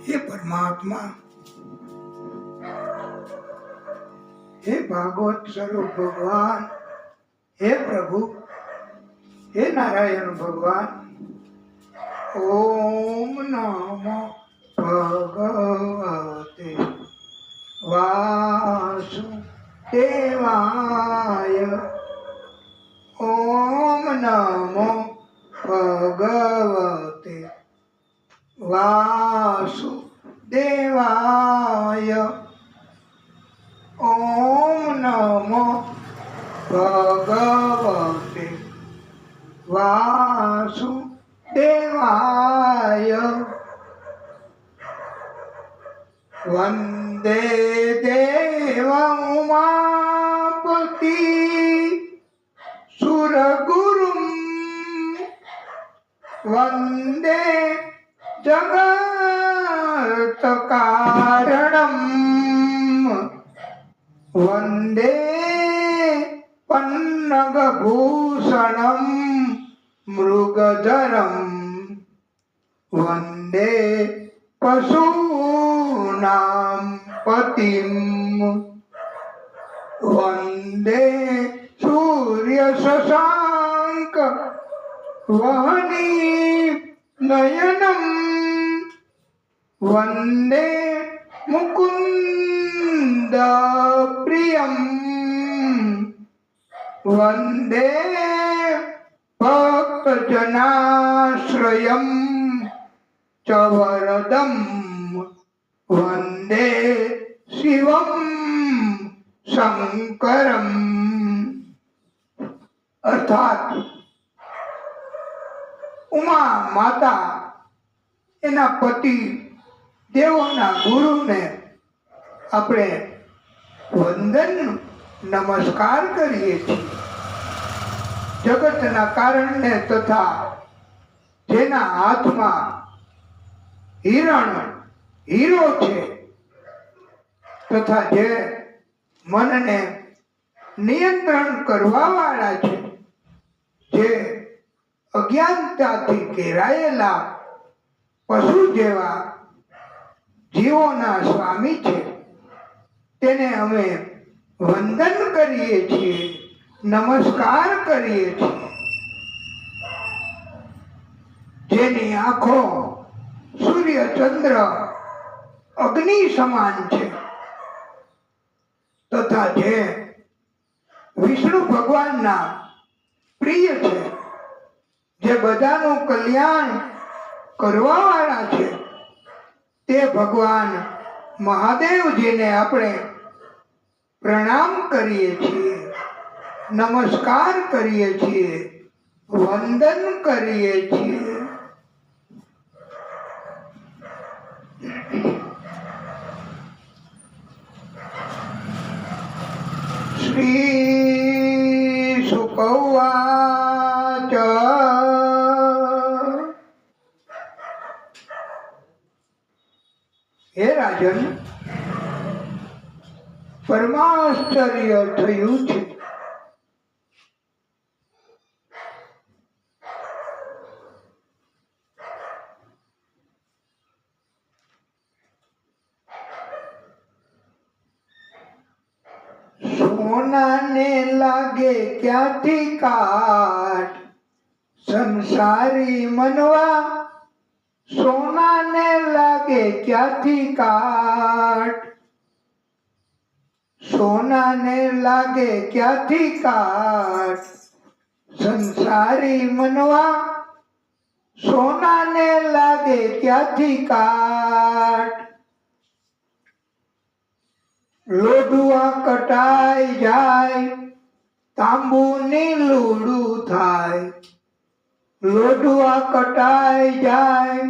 हे परमात्मा, हे भागवत स्वरूप भगवान, हे प्रभु, हे नारायण भगवान, ओम नमो भगवते वासुदेवाय। ओम नमो भगवते वासुदेवाय। ओम नमो भगवते वासुदेवाय। वंदे देव उमापति सुरगुरुं, वंदे जगत्कारणं, वंदे पन्नगभूषणं मृगधरं, वंदे पशूनां पतिं, वंदे सूर्यशशाङ्क वहनी नयनं, वंदे मुकुन्द प्रियं, वंदे भक्तजनाश्रयं च वरदं, वंदे शिवं शंकरं। अर्थात उमा माता एना पति देवोना गुरुने આપણે વંદન નમસ્કાર કરીએ છીએ। જગતના કારણને તથા જેના હાથમાં હિરણ હીરો છે તથા જે મનને નિયંત્રણ કરવા વાળા છે, જે અજ્ઞાનતાથી ઘેરાયેલા પશુ જેવા જીવોના સ્વામી છે, તેને અમે વંદન કરીએ છીએ, નમસ્કાર કરીએ છીએ। જેની આંખો સૂર્ય ચંદ્ર અગ્નિ સમાન છે તથા જે વિષ્ણુ ભગવાનના પ્રિય છે, જે બધાનું કલ્યાણ કરવા વાળા છે, તે ભગવાન મહાદેવજીને આપણે પ્રણામ કરીએ છીએ, નમસ્કાર કરીએ છીએ, વંદન કરીએ છીએ। શ્રી શુક ઉવાચ। હે રાજન, પરમાશ્ચર્ય થયું છે। સોનાને લાગે ક્યાંથી કાટ, સંસારી મનવા સોનાને લાગે ક્યાંથી કાટ, સોનાને લાગે ક્યાંથી કાટ, સંસારી મનવા સોનાને લાગે ક્યાંથી કાટ। લોઢુઆ કટાઈ જાય, તાંબુની લૂડું થાય, લોઢુઆ કટાઈ જાય,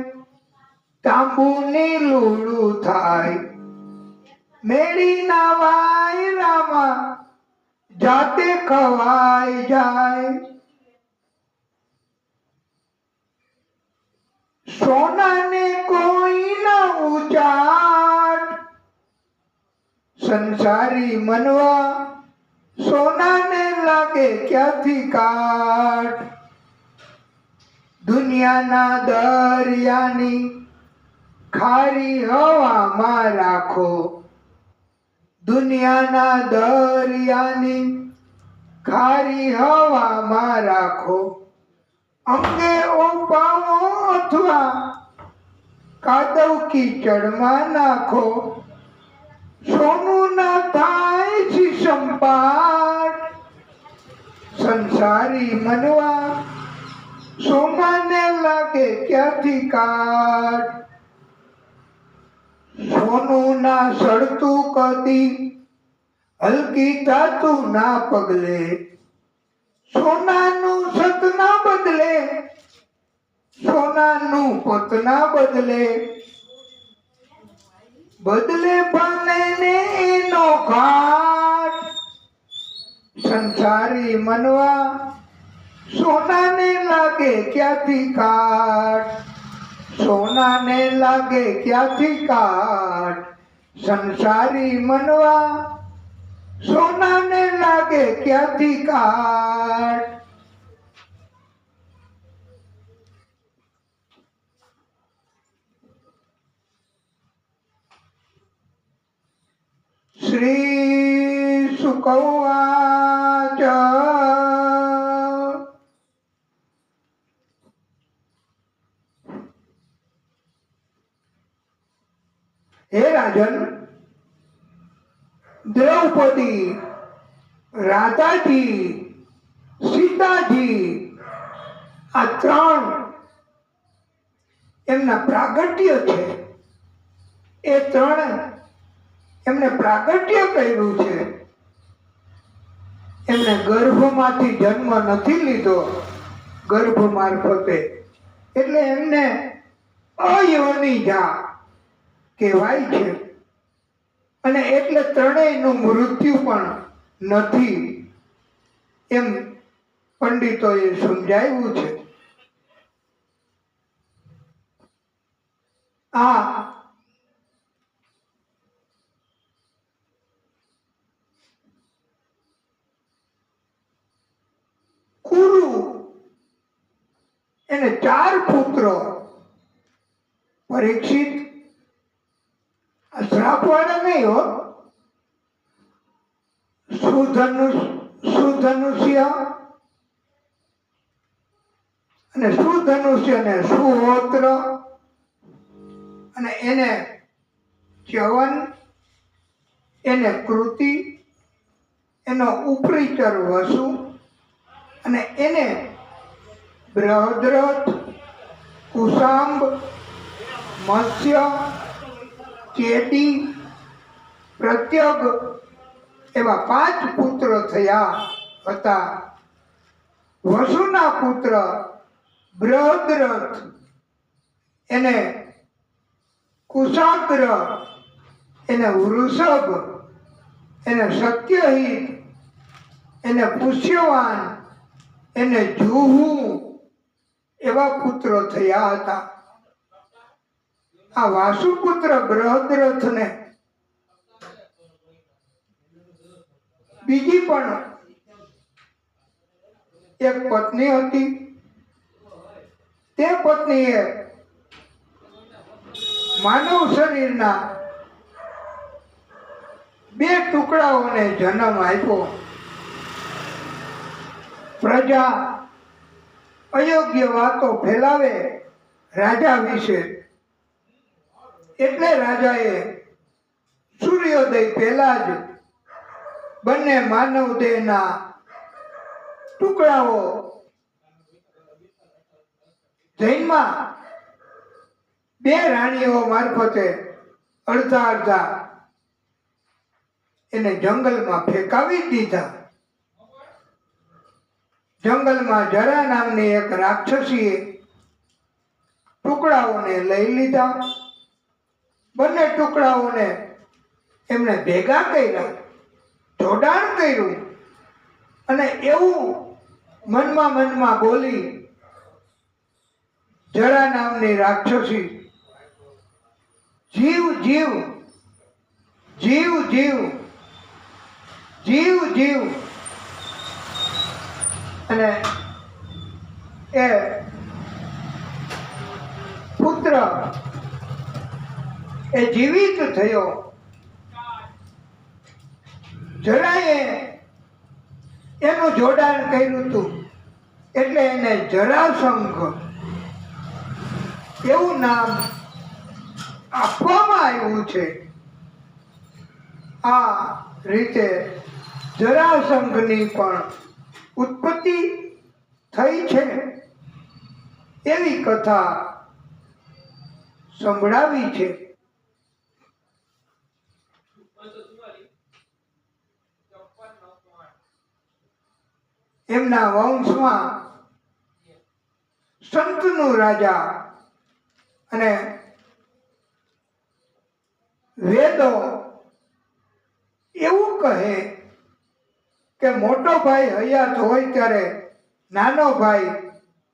તાંબુની લૂડું થાય। મેળીના વાયરામાં જાતે ખવાઈ જાય, સોનાને કોઈ ન ઉચાટ, સંસારી મનવા સોનાને લાગે ક્યાંથી કાટ। દુનિયાના દરિયાની ખારી હવામાં રાખો, દુનિયાના દરિયાની ખારી હવામાં રાખો, અંગે ઓપાવો અથવા કાદવ કીચડમાં નાખો, સોનું ના થાય શીશમપાટ, સંસારી મનવા સોનાને લાગે ક્યાંથી કાટ, સોનું ના સડતું કદી હલકી થાતું ના પગલે, સોનાનું સત ના બદલે, સોનાનું પત ના બદલે, બદલે પામે ને એનો ઘાટ, સંસારી મનવા સોનાને લાગે ક્યાંથી કાટ, સોનાને લાગે ક્યાંથી કાટ, સંસારી મનવા સોનાને લાગે ક્યાંથી કાટ. શ્રી શુક ઉવાચ હે રાજન, દ્રૌપદી, રાધાજી, સીતાજી આ ત્રણ એમના પ્રાગટ્ય છે. એ ત્રણ એમને પ્રાગટ્ય કર્યું છે. એમને ગર્ભમાંથી જન્મ નથી લીધો, ગર્ભ મારફતે, એટલે એમને અયોનિજા કહેવાય છે. અને એટલે ત્રણેયનું મૃત્યુ પણ નથી એમ પંડિતોએ સમજાવ્યું છે. આ કુરુ એને 4 પુત્ર, પરીક્ષિત શ્રાપવાળા નહીં હો, સુધનુષ્ય અને સુધનુષ્ય ને સુહોત્ર અને એને ચ્યવન, એને કૃતિ, એનો ઉપરીચર વસુ અને એને બૃહદ્રથ, કુશાંબ, મત્સ્ય, ચેદી, પ્રત્યગ એવા 5 પુત્ર થયા હતા. વસુના પુત્ર બૃહદ્રથ એને કુશાગ્ર, એને વૃષભ, એને સત્યહિત, એને પુષ્યવાન, એને જુહુ એવા પુત્રો થયા હતા. આ વાસુપુત્ર બૃહદ્રથને બીજી પણ એક પત્ની હતી. તે પત્નીએ માનવ શરીરના 2 ટુકડાઓને જન્મ આપ્યો. પ્રજા અયોગ્ય વાતો ફેલાવે રાજા વિશે, એટલે રાજાએ સૂર્યોદય પહેલા જ બંને માનવ દેહના ટુકડાઓ જૈનમાં 2 રાણીઓ મારફતે અડધા અડધા એને જંગલમાં ફેંકાવી દીધા. જંગલમાં જરા નામની એક રાક્ષસીએ ટુકડાઓને લઈ લીધા. બંને ટુકડાઓને એમને ભેગા કર્યા, જોડાણ કર્યું અને એવું મનમાં બોલી, જરા નામની રાક્ષસી, જીવ જીવ જીવ જીવ જીવ જીવ. અને એ પુત્ર એ જીવિત થયો. જરાએ એનું જોડાણ કર્યું હતું એટલે એને જરાસંઘ એવું નામ આપવામાં આવ્યું છે. આ રીતે જરાસંઘની પણ ઉત્પત્તિ થઈ છે એવી કથા સંભળાવી છે. એમના વંશમાં સંતનું રાજા અને વેદો એવું કહે કે મોટો ભાઈ હયાત હોય ત્યારે નાનો ભાઈ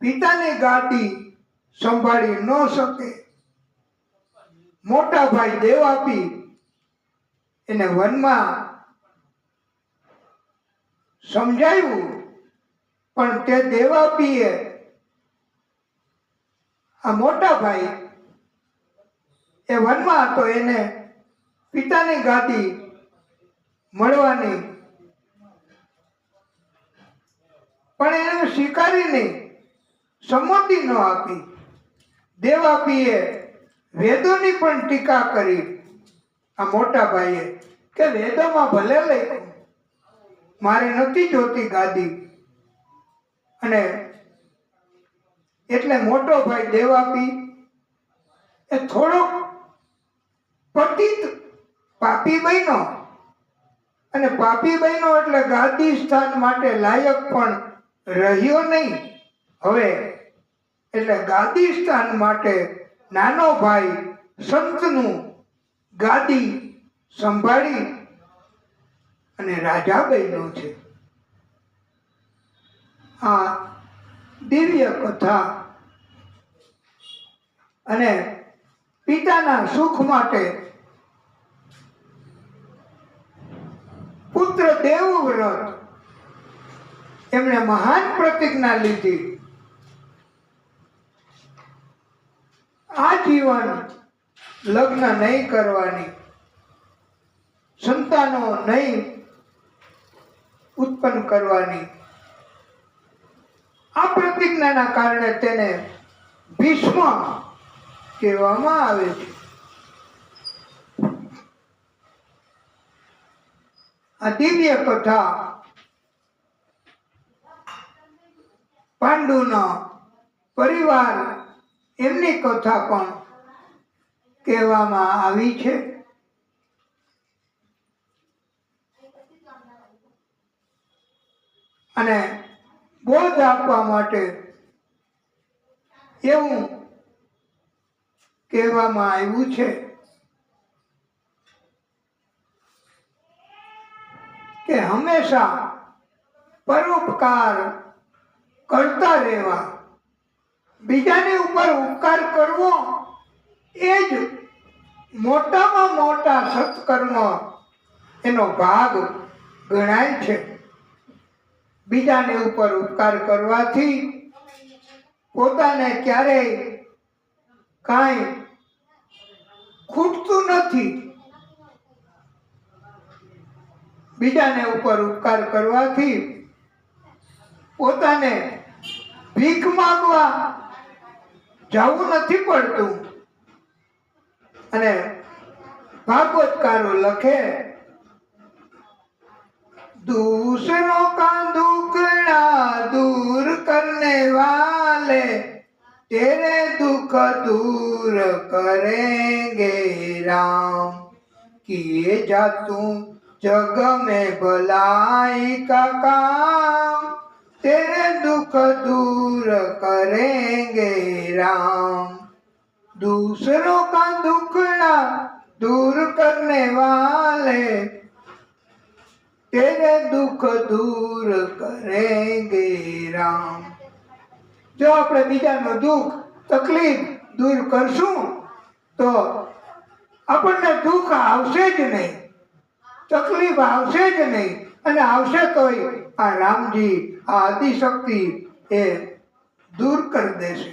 પિતાની ગાદી સંભાળી ન શકે. મોટા ભાઈ દેવ આપી એને વનમાં સમજાયું, પણ તે દેવાપીએ આ મોટા ભાઈ એ વનમાં હતો એને પિતાની ગાદી મળવાની પણ એને સ્વીકારીને સંમતિ ન આપી. દેવાપીએ વેદોની પણ ટીકા કરી આ મોટા ભાઈએ કે વેદોમાં ભલે લખ્યું, મારે નથી જોતી ગાદી. અને એટલે મોટો ભાઈ દેવાપી એ થોડોક પતિત પાપી બન્યો અને પાપી બન્યો એટલે ગાદી સ્થાન માટે લાયક પણ રહ્યો નહીં. હવે એટલે ગાદી સ્થાન માટે નાનો ભાઈ સંતનું ગાદી સંભાળી અને રાજા બન્યો છે. આ દિવ્ય કથા અને પિતાના સુખ માટે પુત્ર દેવવ્રત એમણે મહાન પ્રતિજ્ઞા લીધી. આ જીવન લગ્ન નહીં કરવાની, સંતાનો નહીં ઉત્પન્ન કરવાની. આ પ્રતિજ્ઞાના કારણે તેને ભીષ્મ કહેવામાં આવે છે. આ દિવ્ય કથા પાંડુનો પરિવાર એમની કથા પણ કહેવામાં આવી છે. અને બોધ આપવા માટે એવું કહેવામાં આવ્યું છે કે હંમેશા પરોપકાર કરતા રહેવા. બીજાની ઉપર ઉપકાર કરવો એ જ મોટામાં મોટા સત્કર્મ એનો ભાગ ગણાય છે. બીજાને ઉપર ઉપકાર કરવાથી પોતાને ક્યારેય કાંઈ ખૂટતું નથી. બીજાને ઉપર ઉપકાર કરવાથી પોતાને ભીખ માંગવા જવું નથી પડતું. અને ભાગવતકારો લખે, दूसरों का दुखड़ा दूर करने वाले तेरे दुख दूर करेंगे राम. किए जा तू जग में भलाई का काम तेरे दुख दूर करेंगे राम. दूसरों का दुखड़ा दूर करने वाले तेरे दुख दूर करेंगे राम. જો આપણે બીજાનું દુઃખ તકલીફ દૂર કરશું તો આપણને દુઃખ આવશે જ નહીં, તકલીફ આવશે જ નહીં. અને આવશે તોય આ રામજી આ આદિશક્તિ એ દૂર કરી દેશે.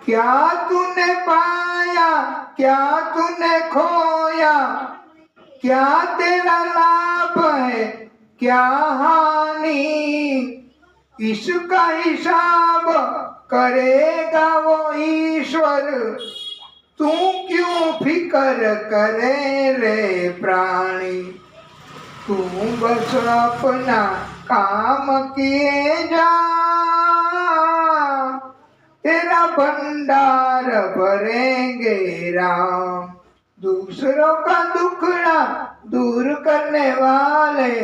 क्या तूने पाया क्या तूने खोया, क्या तेरा लाभ है क्या हानि, इसका हिसाब करेगा वो ईश्वर, तू क्यों फिकर करे रे प्राणी, तू बस अपना काम किए जा, तेरा भंडार भरेंगे राम, दूसरों का दुखड़ा दूर करने वाले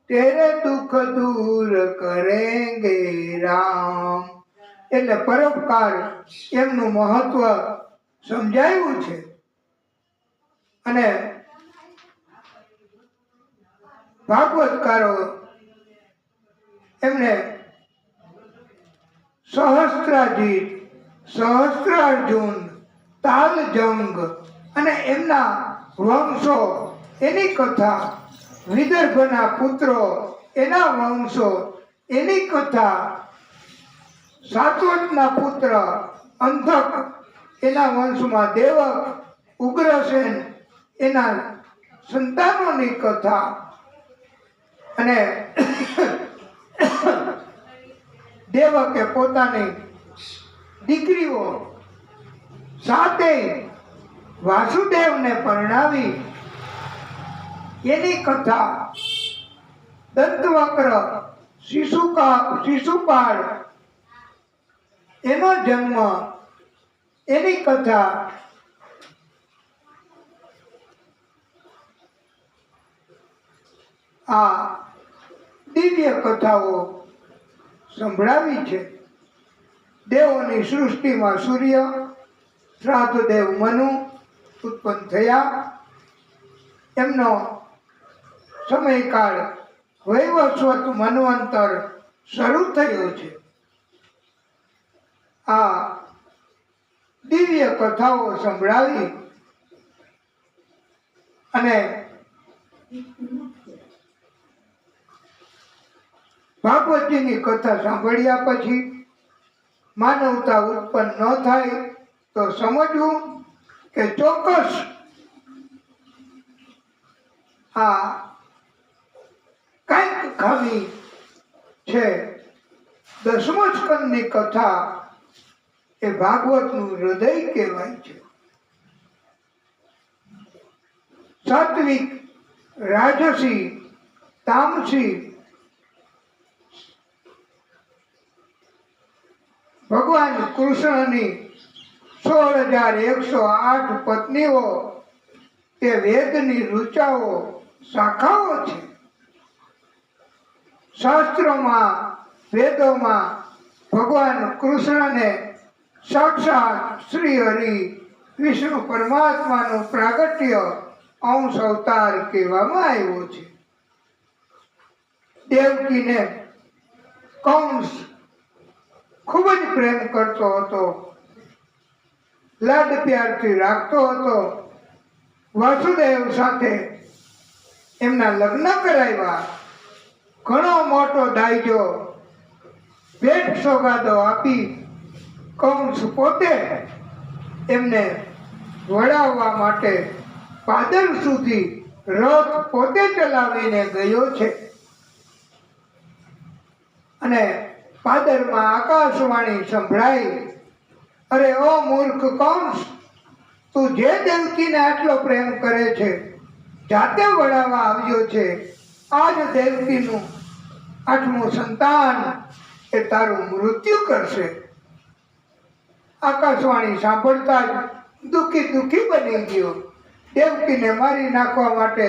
तेरे दुख दूर करेंगे રામ. એટલે પરોપકાર એમનું મહત્વ સમજાયું છે. અને ભાગવતકારો એમને સહસ્ત્રાજીત, સહસ્ત્રાર્જુન, તાલજંગ અને એમના વંશો એની કથા, વિદર્ભના પુત્રો એના વંશો એની કથા, સાત્વતના પુત્ર અંધક એના વંશમાં દેવક, ઉગ્રસેન એના સંતાનોની કથા, અને દેવકે પોતાની દીકરીઓ સાથે વાસુદેવને પરણાવી એની કથા, દંતવક્ર શિશુપાળ એનો જન્મ એની કથા, આ દિવ્ય કથાઓ સંભળાવી છે. દેવોની સૃષ્ટિમાં સૂર્ય, શ્રાદ્ધદેવ મનુ ઉત્પન્ન થયા. એમનો સમયકાળ વૈવસ્વત મન્વંતર શરૂ થયો છે. આ દિવ્ય કથાઓ સંભળાવી અને ભાગવતજીની કથા સાંભળ્યા પછી માનવતા ઉત્પન્ન ન થાય તો સમજવું કે ચોક્કસ આ કંઈક ખામી છે. દસમો સ્કંદની કથા એ ભાગવતનું હૃદય કહેવાય છે. સાત્વિક, રાજસી, તામસી ભગવાન કૃષ્ણની 16,108 પત્નીઓ તે વેદની ઋચાઓ, શાખાઓ છે. શાસ્ત્રોમાં, વેદોમાં ભગવાન કૃષ્ણને સાક્ષાત શ્રી હરિ વિષ્ણુ પરમાત્માનું પ્રાગટ્ય અંશ અવતાર કહેવામાં આવ્યો છે. દેવકીને કંસ ખૂબ જ પ્રેમ કરતો હતો, લાડ પ્યારથી રાખતો હતો. વાસુદેવ સાથે એમના લગ્ન કરાવ્યા. ઘણો મોટો દાયજો ભેટ સોગાદો આપી કંસ પોતે એમને વળાવવા માટે પાદર સુધી રથ પોતે ચલાવીને ગયો છે. અને પાદરમાં આકાશવાણી સંભળાઈ, અરે ઓ મૂર્ખ કંસ, તું જે દેવકીને આટલો પ્રેમ કરે છે, જાતે વળાવવા આવ્યો છે, આજ દેવકીનું 8મું સંતાન એ તારું મૃત્યુ કરશે. આકાશવાણી સાંભળતા જ દુઃખી બની ગયો. દેવકીને મારી નાખવા માટે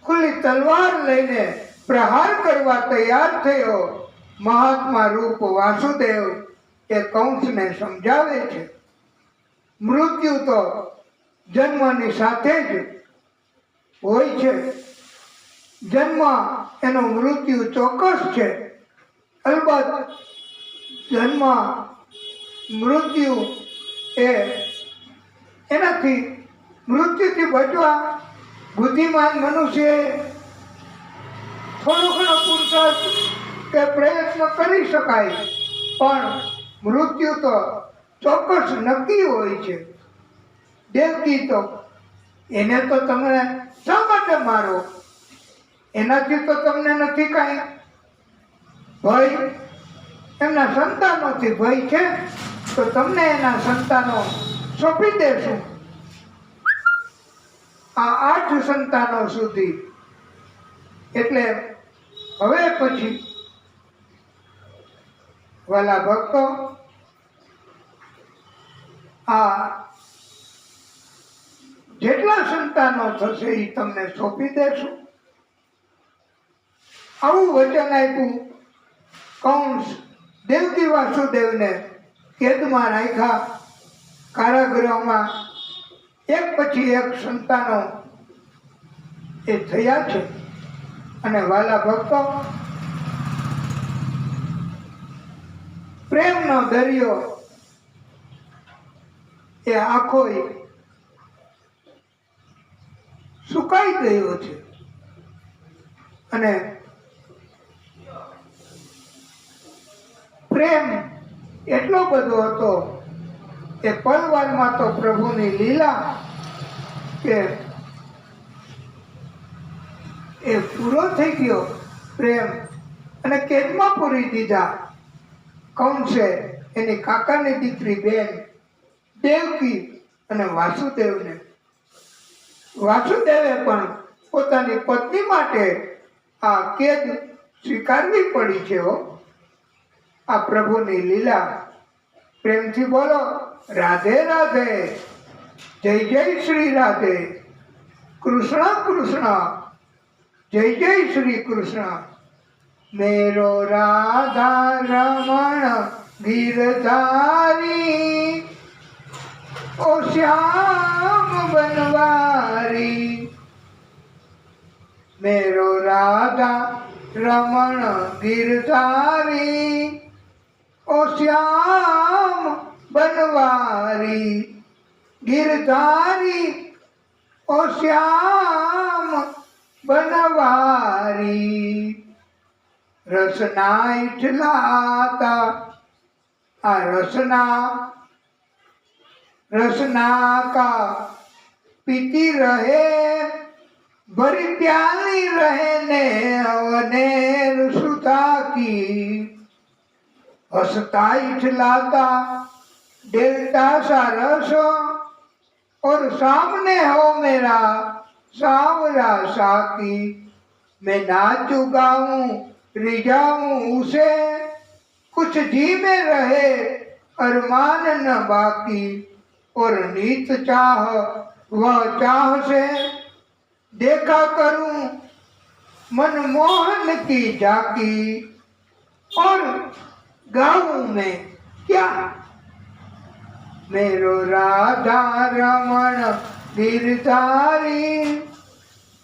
ખુલ્લી તલવાર લઈને પ્રહાર કરવા તૈયાર થયો. મહાત્મા રૂપ વાસુદેવ એ કંસને સમજાવે છે, મૃત્યુ તો જન્મની સાથે જ હોય છે. જન્મ એનો મૃત્યુ ચોક્કસ છે. અલબત્ત જન્મ મૃત્યુ એનાથી મૃત્યુથી બચવા બુદ્ધિમાન મનુષ્ય થોડો ઘણો પુરુષાર્થ કે પ્રયત્ન કરી શકાય, પણ મૃત્યુ તો ચોક્કસ નક્કી હોય છે. દેવકી તો એને તો તમે શા માટે મારો? એનાથી તો તમને નથી કાંઈ ભય. એમના સંતાનોથી ભય છે તો તમને એના સંતાનો સોંપી દેશું. આ 8 સંતાનો સુધી. એટલે હવે પછી વાલા ભક્તો, આ જેટલા સંતાનો થશે એ તમને સોંપી દેશું. આવું વચન આપ્યું. કંસ દેવકી વાસુદેવને કેદમાં રાખ્યા, કારાગૃહમાં. એક પછી એક સંતાનો એ થયા છે. અને વાલા ભક્તો, પ્રેમનો દરિયો એ આખો સુકાઈ ગયો છે. અને પ્રેમ એટલો બધો હતો કે પલવારમાં તો પ્રભુની લીલા કે એ પૂરો થઈ ગયો પ્રેમ. અને કેદમાં પૂરી દીધા કંસે એની કાકાની દીકરી બેન દેવકી અને વાસુદેવને. વાસુદેવે પણ પોતાની પત્ની માટે આ કેદ સ્વીકારવી પડી છે. આ પ્રભુની લીલા. પ્રેમથી બોલો રાધે રાધે, જય જય શ્રી રાધે, કૃષ્ણ કૃષ્ણ, જય જય શ્રી કૃષ્ણ. મેરો રાધા રમણ ગિરધારી, ઓ શ્યામ બનવારી. મેરો રાધા રમણ ગિરધારી, ઓ શ્યામ बनवारी गिरधारी ओ श्याम बनवारी रसना इठलाता आ रसना का पीती रहे भरी प्याली रहने अवनेर सुता की हंसता इठलाता डेलता सा रस और सामने हो मेरा सांवरा साकी मैं नाचू गाऊं रिझाऊं उसे कुछ जी में रहे अरमान न बाकी और नीत चाह वह चाह से देखा करूं मनमोहन की झाकी और गाऊं मैं क्या मेरो राधा रमण गिरधारी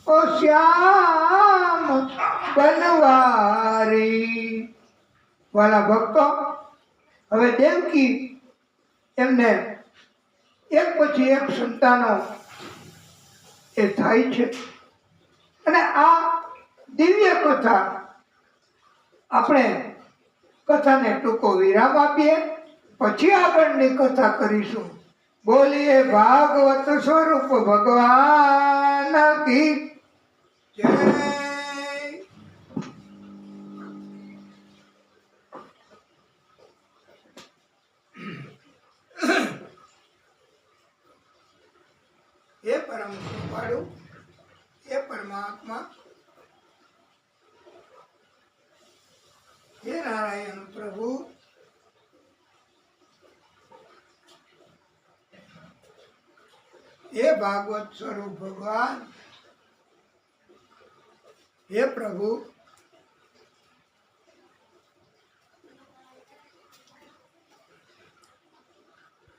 ओ श्याम बनवारी। वाला भक्तो હવે દેવકી એમને એક પછી એક સંતાનો એ થાય છે અને આ દિવ્ય કથા આપણે કથાને ટૂંકો વિરામ આપીએ પછી આગળની કથા કરીશું। બોલીએ ભાગવત સ્વરૂપ ભગવાન કી જય। हे परम कृपाळु हे परमात्मा हे नारायण प्रभु हे भागवत स्वरूप भगवान हे प्रभु